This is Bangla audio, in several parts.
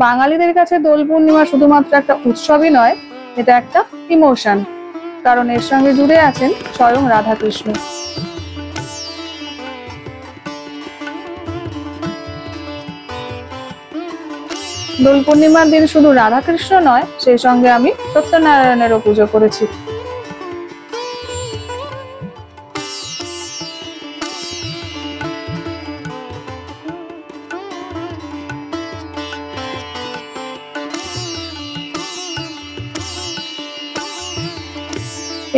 বাঙালিদের কাছে দোল পূর্ণিমা শুধুমাত্র একটা উৎসবই নয়, এটা একটা ইমোশন। কারণ এর সঙ্গে জুড়ে আছেন স্বয়ং রাধাকৃষ্ণ। দোল পূর্ণিমার দিন শুধু রাধাকৃষ্ণ নয়, সেই সঙ্গে আমি সত্যনারায়ণেরও পুজো করেছি।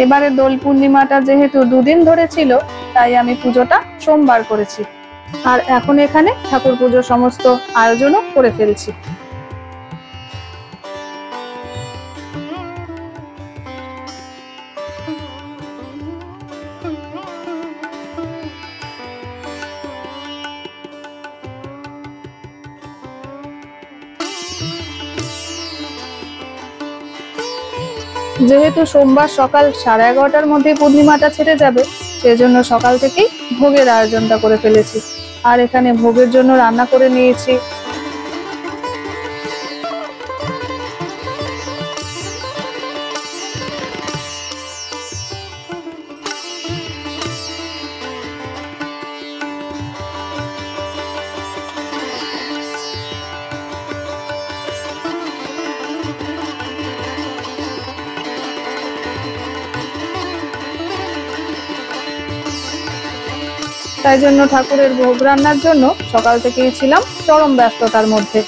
এবারে দোল পূর্ণিমাটা যেহেতু দুদিন ধরে ছিল, তাই আমি পুজোটা সোমবার করেছি। আর এখন এখানে ঠাকুর পুজোর সমস্ত আয়োজনও করে ফেলছি। যেহেতু সোমবার সকাল 11:30টার মধ্যে পূর্ণিমাটা ছেড়ে যাবে, সেজন্য সকাল থেকেই ভোগের আয়োজনটা করে ফেলেছি। আর এখানে ভোগের জন্য রান্না করে নিয়েছি তাই জন্য ঠাকুরের ভোগ রান্নার জন্য সকাল থেকেই ছিলাম চরম ব্যস্ততার মধ্যে।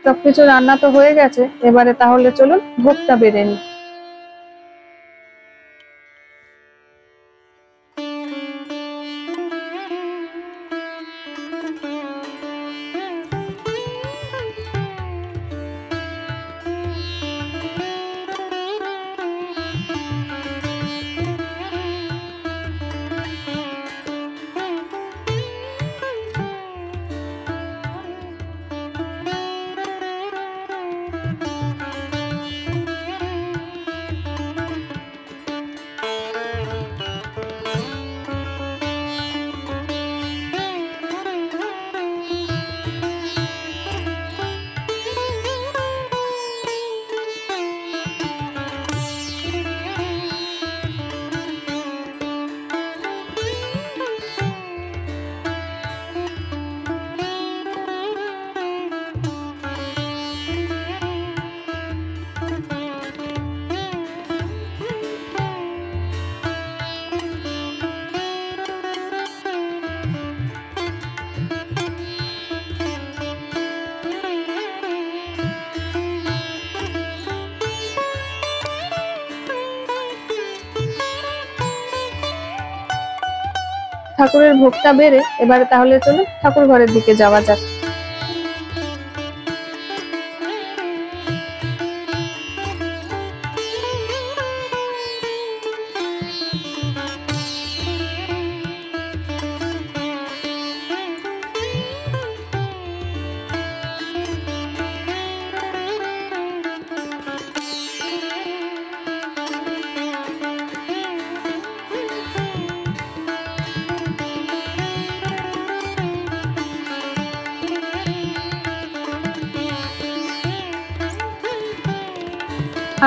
সবকিছু রান্না তো হয়ে গেছে, এবারে তাহলে চলুন ভোগটা বেড়ে নিই। ঠাকুরের ভোগটা বেড়ে এবারে তাহলে চলুন ঠাকুর ঘরের দিকে যাওয়া যাক।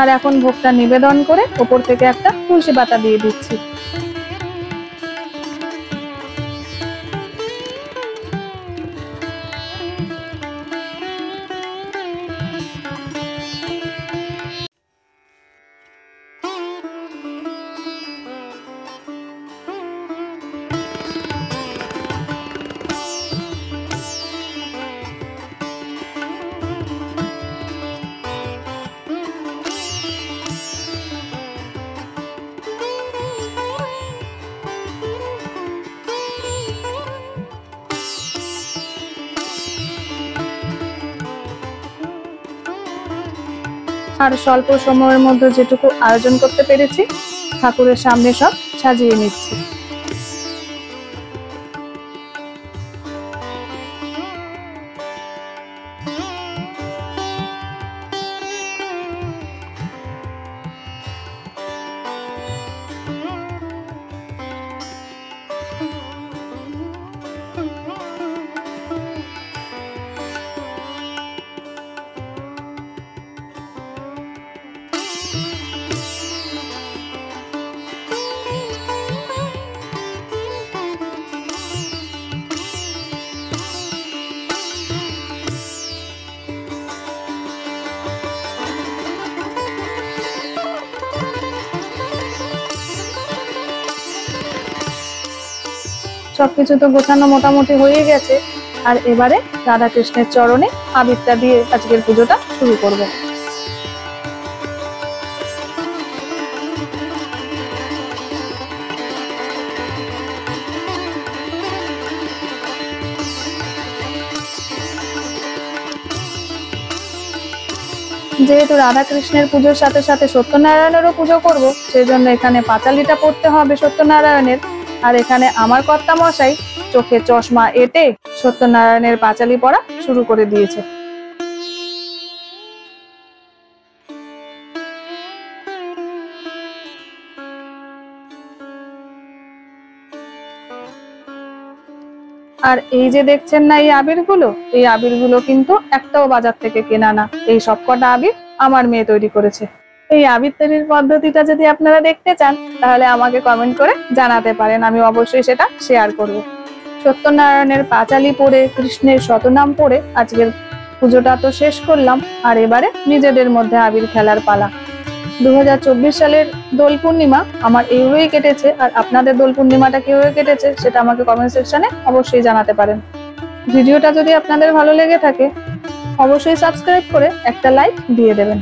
আর এখন ভোগটা নিবেদন করে উপর থেকে একটা তুলসী পাতা দিয়ে দিচ্ছি। আর স্বল্প সময়ের মধ্যে যেটুকু আয়োজন করতে পেরেছি, ঠাকুরের সামনে সব সাজিয়ে নিচ্ছি। সবকিছু তো গোছানো মোটামুটি হয়ে গেছে, আর এবারে রাধা কৃষ্ণের চরণে আবিরটা দিয়ে আজকের পুজোটা শুরু করব। যেহেতু রাধা কৃষ্ণের পুজোর সাথে সাথে সত্যনারায়ণেরও পুজো করব, সেই জন্য এখানে পাঁচালিটা পড়তে হবে সত্যনারায়ণের। আর এখানে আমার কর্তা মশাই চোখে চশমা এঁটে সত্যনারায়ণের পাঁচালি পড়া শুরু করে দিয়েছে। আর এই যে দেখছেন না এই আবিরগুলো কিন্তু একটাও বাজার থেকে কেনা না। এই সবকটা আবির আমার মেয়ে তৈরি করেছে। এই আবির তৈরির পদ্ধতিটা যদি আপনারা দেখতে চান তাহলে আমাকে কমেন্ট করে জানাতে পারেন, আমি অবশ্যই সেটা শেয়ার করব। সত্যনারায়ণের পাঁচালি পড়ে কৃষ্ণের শতনাম পড়ে আজকের পুজোটা তো শেষ করলাম, আর এবারে নিজেদের মধ্যে আবির খেলার পালা। 2024 সালের দোল পূর্ণিমা আমার এইভাবেই কেটেছে, আর আপনাদের দোল পূর্ণিমাটা কিভাবে কেটেছে সেটা আমাকে কমেন্ট সেকশনে অবশ্যই জানাতে পারেন। ভিডিওটা যদি আপনাদের ভালো লেগে থাকে অবশ্যই সাবস্ক্রাইব করে একটা লাইক দিয়ে দেবেন।